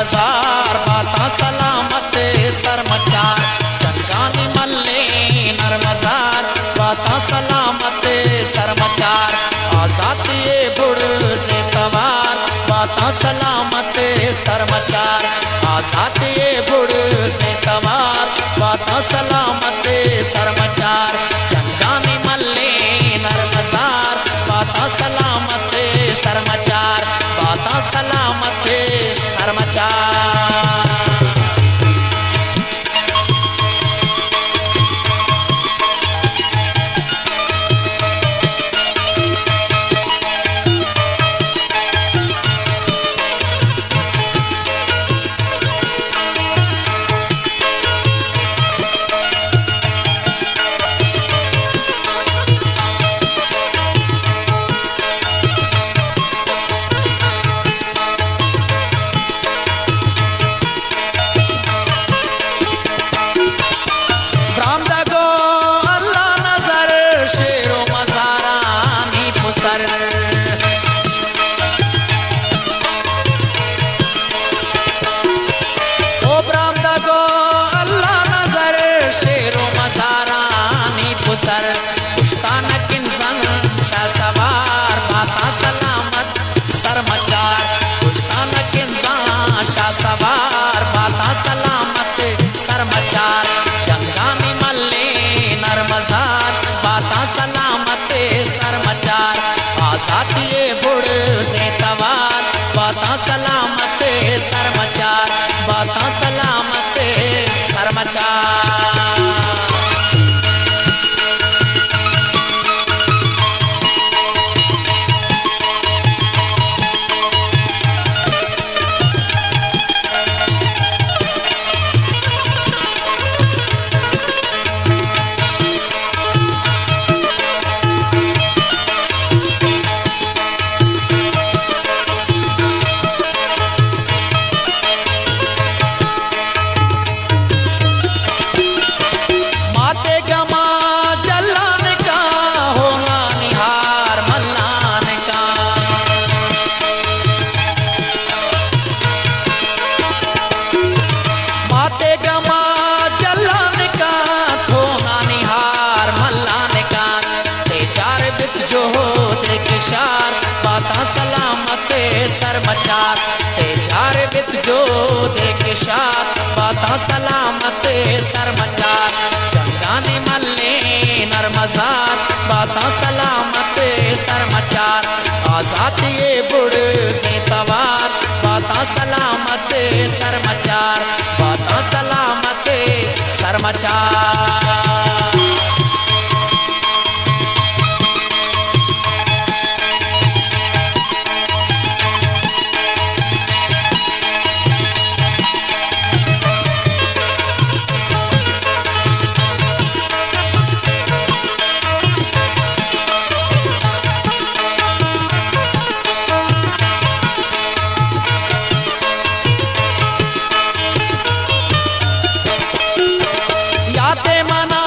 नरमजार बाता सलामत सरमचार चंगानी मल्ले नरमजार बाता सलामत सरमचार आजाती बुड़ से तवार बाता सलामत सरमचार आजाती बुड़ से तवार बाता सलामत सरमचार चंगानी मल्ले नरमजार बाता सलामत सरमचार बाता सलामत सरमचार। सर पुश्तान किन्सन शाह सवार बाता सलामत सरमचार पुश्तान किन्सन शाह सवार बाता सलामत सरमचार चंगानी मल्ले नरमजार बाता सलामत सरमचार आजाती बुड़ से तवार बाता सलामत सरमचार बाता सलामत सरमचार। जो देशार बाता सलामत सरमचार तेजार बित जो देशार बाता सलामत सरमचार चंगानी मल्ले नरमजार बाता सलामत सरमचार आजाती बुड़ से तवार बाता सलामत सरमचार बाता सलामत सरमचार। याते मना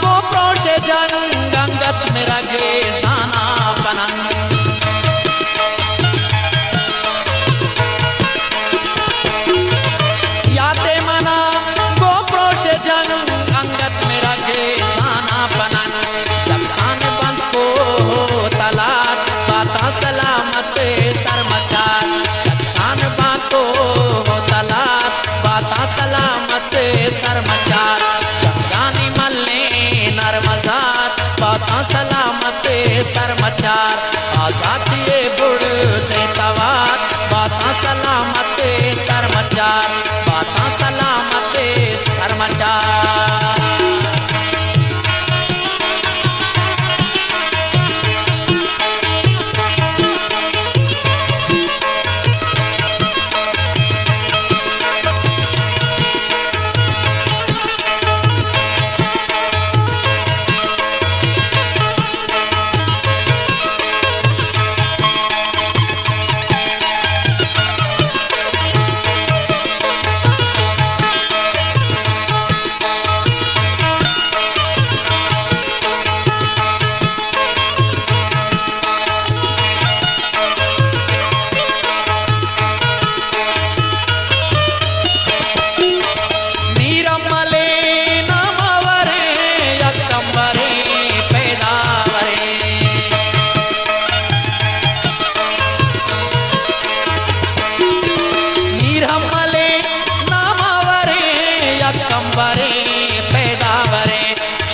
गो प्रोशे जंग अंगत में रगे साना पनंग याते मना गो प्रोशे जंग अंगत में रगे साना पनंग जब सान बंद को हो तलात बाता सलामत सरमचार जब सान बंद को हो तलात बाता सलामत सरमचार चंगानी मल्ले नरमजार बाता सलामत सरमचार आजाती बुड़ से तवार बाता सलामत सरमचार बाता सलामत सरमचार। बरे पैदा बरे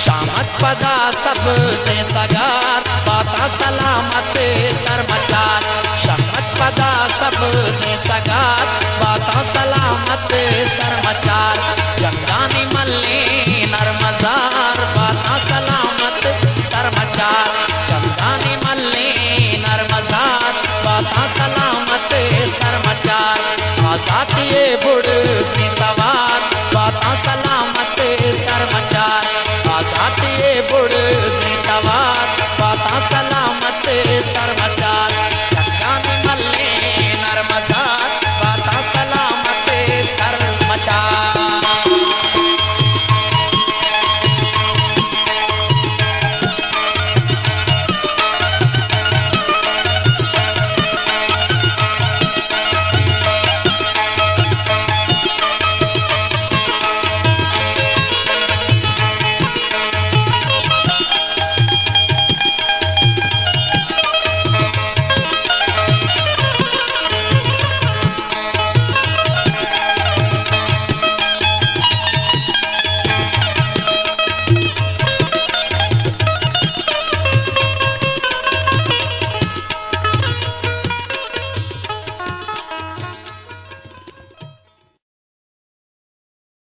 शामत पदा सबसे सगार बाता सलामत सरमचार शामत पदा सबसे सगार